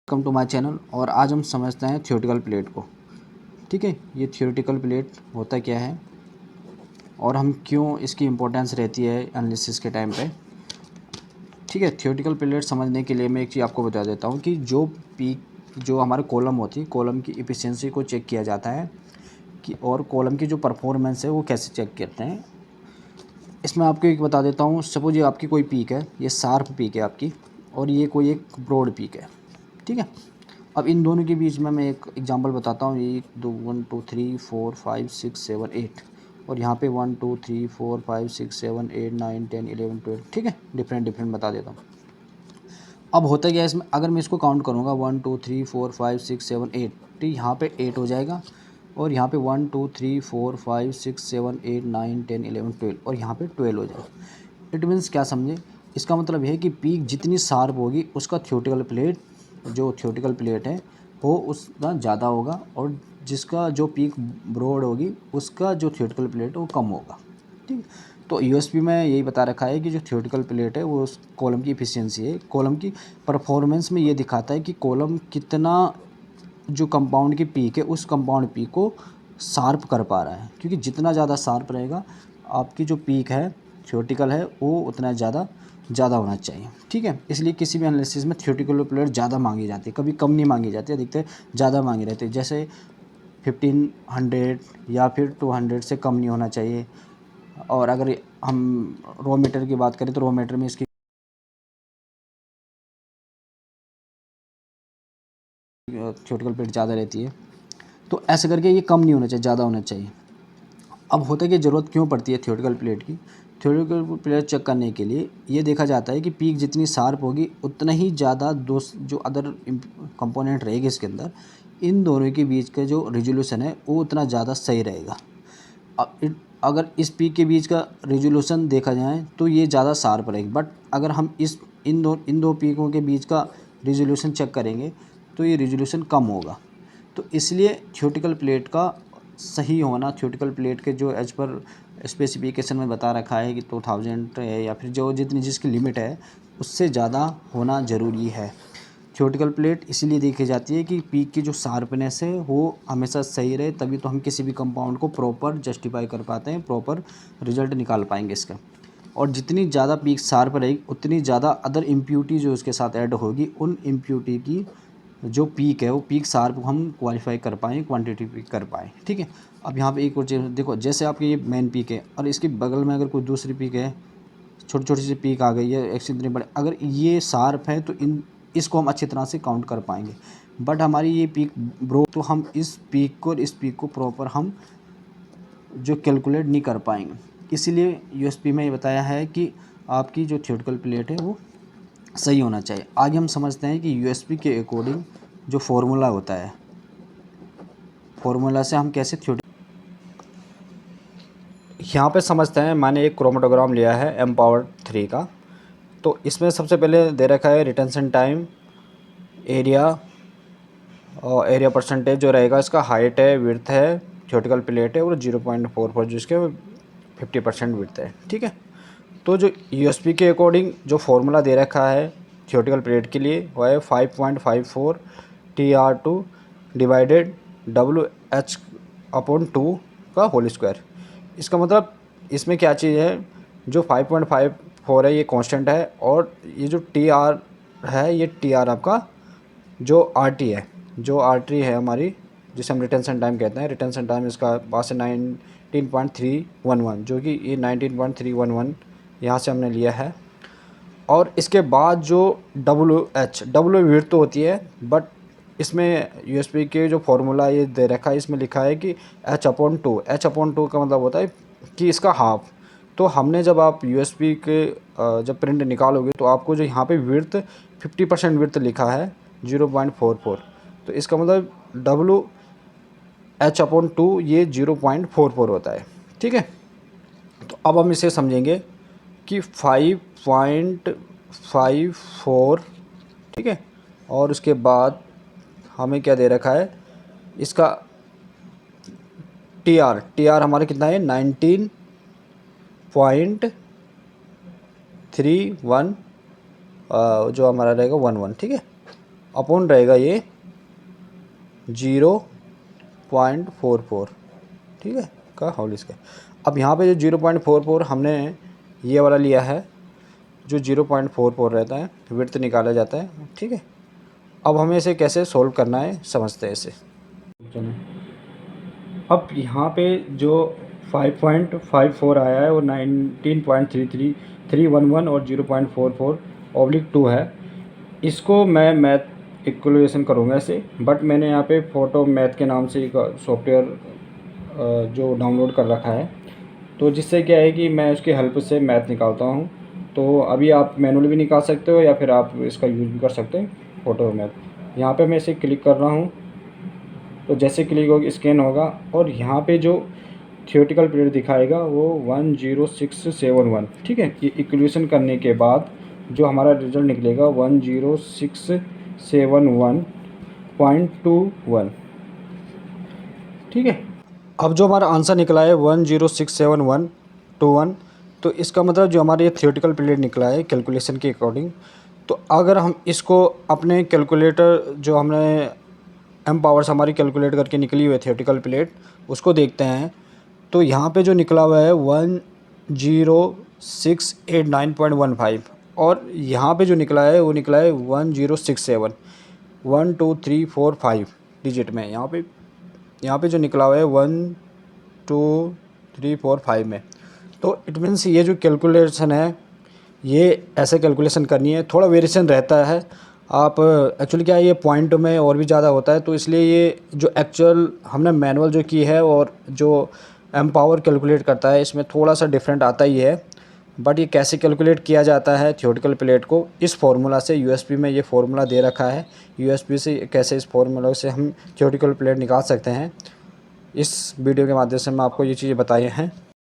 Welcome to my channel. और आज हम समझते हैं थियोरेटिकल प्लेट को। ठीक है, ये थियोरेटिकल प्लेट होता क्या है और हम क्यों इसकी इम्पोर्टेंस रहती है एनालिसिस के टाइम पे। ठीक है, थियोरेटिकल प्लेट समझने के लिए मैं एक चीज़ आपको बता देता हूँ कि जो हमारे कॉलम होती है, कॉलम की इफिशियंसी को चेक किया जाता है कि और कॉलम की जो परफॉर्मेंस है वो कैसे चेक करते हैं। इसमें आपको एक बता देता हूँ। सपोज ये आपकी कोई पीक है, ये शार्प पीक है आपकी, और ये कोई एक ब्रॉड पीक है। ठीक है, अब इन दोनों के बीच में मैं एक एग्जांपल बताता हूँ। ये 2 1 2 3 4 5 6 7 8 और यहाँ पे 1 2 3 4 5 6 7 8 9 10 11 12। ठीक है, डिफरेंट डिफरेंट बता देता हूँ। अब होता क्या है इसमें, अगर मैं इसको काउंट करूँगा 1 2 3 4 5 6 7 8, तो यहाँ पे 8 हो जाएगा, और यहाँ पे 1 2 3 4 5 6 7 8 9 10 11 12 और यहाँ पे 12 हो जाएगा। इट मीन्स क्या समझे, इसका मतलब यह है कि पीक जितनी शार्प होगी उसका थियोरेटिकल प्लेट, जो थियोरेटिकल प्लेट है वो उसका ज़्यादा होगा, और जिसका जो पीक ब्रॉड होगी उसका जो थियोरेटिकल प्लेट है वो कम होगा। ठीक, तो यूएसपी में यही बता रखा है कि जो थियोरेटिकल प्लेट है वो उस कॉलम की इफिशियंसी है, कॉलम की परफॉर्मेंस में ये दिखाता है कि कॉलम कितना जो कंपाउंड की पीक है उस कंपाउंड पीक को शार्प कर पा रहा है। क्योंकि जितना ज़्यादा शार्प रहेगा आपकी जो पीक है थियोरेटिकल है वो उतना ज़्यादा होना चाहिए। ठीक है, इसलिए किसी भी एनालिसिस में थियोरेटिकल प्लेट ज़्यादा मांगी जाती है, कभी कम नहीं मांगी जाती है, अधिकतर ज़्यादा मांगी रहती है। जैसे 1500 या फिर 200 से कम नहीं होना चाहिए। और अगर हम रॉ मीटर की बात करें तो रॉ मीटर में इसकी थियोरेटिकल प्लेट ज़्यादा रहती है। तो ऐसे करके ये कम नहीं होना चाहिए, ज़्यादा होना चाहिए। अब होता है कि ज़रूरत क्यों पड़ती है थियोरेटिकल प्लेट की। थियोरेटिकल प्लेट चेक करने के लिए ये देखा जाता है कि पीक जितनी शार्प होगी उतना ही ज़्यादा जो अदर कंपोनेंट रहेगी इसके अंदर, इन दोनों के बीच का जो रिजोल्यूशन है वो उतना ज़्यादा सही रहेगा। अगर इस पीक के बीच का रिजोल्यूशन देखा जाए तो ये ज़्यादा शार्प रहेगी, बट अगर हम इन दो पीकों के बीच का रिजोल्यूशन चेक करेंगे तो ये रिजोल्यूशन कम होगा। तो इसलिए थियोरेटिकल प्लेट का सही होना, थियोरेटिकल प्लेट के जो एज पर स्पेसिफिकेशन में बता रखा है कि 2000 है या फिर जो जिसकी लिमिट है उससे ज़्यादा होना ज़रूरी है। थियोरेटिकल प्लेट इसीलिए देखी जाती है कि पीक की जो शार्पनेस है वो हमेशा सही रहे, तभी तो हम किसी भी कंपाउंड को प्रॉपर जस्टिफाई कर पाते हैं, प्रॉपर रिजल्ट निकाल पाएंगे इसका। और जितनी ज़्यादा पीक शार्प रहेगी उतनी ज़्यादा अदर इम्प्यूटी जो उसके साथ ऐड होगी, उन इम्प्यूटी की जो पीक है वो पीक शार्प हम क्वालिफाई कर पाएँ, क्वांटिटी पीक कर पाएँ। ठीक है, अब यहाँ पे एक और चीज़ देखो, जैसे आपकी ये मेन पीक है और इसके बगल में अगर कोई दूसरी पीक है, छोटी छोटी सी पीक आ गई है, एक से इतनी बड़े, अगर ये शार्प है तो इसको हम अच्छी तरह से काउंट कर पाएंगे। बट हमारी ये पीक ब्रो, तो हम इस पीक को और इस पीक को प्रॉपर हम जो कैलकुलेट नहीं कर पाएंगे। इसीलिए यूएसपी में ये बताया है कि आपकी जो थियोरेटिकल प्लेट है वो सही होना चाहिए। आगे हम समझते हैं कि यूएसपी के अकॉर्डिंग जो फॉर्मूला होता है, फॉर्मूला से हम कैसे थ्योरेटिकल, यहाँ पे समझते हैं। मैंने एक क्रोमेटोग्राम लिया है M⁻³ का। तो इसमें सबसे पहले दे रखा है रिटेंशन टाइम, एरिया और एरिया परसेंटेज जो रहेगा इसका, हाइट है, विड्थ है, थियोरेटिकल प्लेट है, और 0.44 जो इसके 50% विड्थ है। ठीक है, तो जो यूएसपी के अकॉर्डिंग जो फॉर्मूला दे रखा है थियोरेटिकल प्लेट के लिए वो है 5.54 TR2 डिवाइडेड WH/2 का होल स्क्वायर। इसका मतलब इसमें क्या चीज़ है, जो 5.54 है ये कांस्टेंट है, और ये जो TR है ये TR आपका जो RT है, जो RT है हमारी, जिसे हम रिटेंशन टाइम कहते हैं। रिटेंशन टाइम इसका पास से 19.311, जो कि ये 19.311 यहाँ से हमने लिया है। और इसके बाद जो डब्ल्यू विड्थ तो होती है, बट इसमें यूएसपी के जो फॉर्मूला ये दे रखा है इसमें लिखा है कि H/2। H/2 का मतलब होता है कि इसका हाफ। तो हमने जब आप यूएसपी के जब प्रिंट निकालोगे तो आपको जो यहाँ पे विड्थ 50% विड्थ लिखा है 0.44, तो इसका मतलब WH/2 ये 0.44 होता है। ठीक है, तो अब हम इसे समझेंगे कि 5.54, ठीक है, और उसके बाद हमें क्या दे रखा है इसका टी आर हमारा कितना है 19.31 जो हमारा रहेगा 11। ठीक है, अपॉन रहेगा ये 0.44, ठीक है, का होल स्क्वायर। अब यहाँ पे जो 0.44 हमने ये वाला लिया है, जो 0.44 रहता है, विड्थ निकाला जाता है, ठीक है। अब हमें इसे कैसे सोल्व करना है समझते हैं इसे। अब यहाँ पे जो 5.54 आया है वो 19.33311 और 0.44/2 है। इसको मैं मैथ इक्वेशन करूँगा इसे, बट मैंने यहाँ पे फोटो मैथ के नाम से एक सॉफ्टवेयर जो डाउनलोड कर रखा है, तो जिससे क्या है कि मैं उसकी हेल्प से मैथ निकालता हूँ। तो अभी आप मैनुअली भी निकाल सकते हो या फिर आप इसका यूज़ भी कर सकते हैं, फोटो मैथ। यहाँ पे मैं इसे क्लिक कर रहा हूँ, तो जैसे क्लिक होगा स्कैन होगा और यहाँ पे जो थियोरेटिकल पीरियड दिखाएगा वो 10671, ठीक है। ये इक्वेशन करने के बाद जो हमारा रिजल्ट निकलेगा 10671.21, ठीक है। अब जो हमारा आंसर निकला है 1067121, तो इसका मतलब जो हमारा ये थियोरेटिकल पीरियड निकला है कैलकुलेशन के अकॉर्डिंग, तो अगर हम इसको अपने कैलकुलेटर जो हमने एम पावर्स हमारी कैलकुलेट करके निकली हुई है थियोरेटिकल पीरियड, उसको देखते हैं, तो यहाँ पे जो निकला हुआ है 10689.15 और यहाँ पे जो निकला है वो निकला है 1067, 1 2 3 4 5 डिजिट में। यहाँ पे जो निकला हुआ है 1 2 3 4 5 में। तो इट मीन्स ये जो कैलकुलेशन है ये ऐसे कैलकुलेशन करनी है, थोड़ा वेरिएशन रहता है। आप एक्चुअली क्या है ये पॉइंट में और भी ज़्यादा होता है, तो इसलिए ये जो एक्चुअल हमने मैनुअल जो की है और जो एम पावर कैलकुलेट करता है इसमें थोड़ा सा डिफरेंट आता ही है। बट ये कैसे कैलकुलेट किया जाता है थियोरेटिकल प्लेट को, इस फार्मूला से यूएसपी में ये फार्मूला दे रखा है, यूएसपी से कैसे इस फार्मूला से हम थियोरेटिकल प्लेट निकाल सकते हैं, इस वीडियो के माध्यम से मैं आपको ये चीज़ें बताई हैं।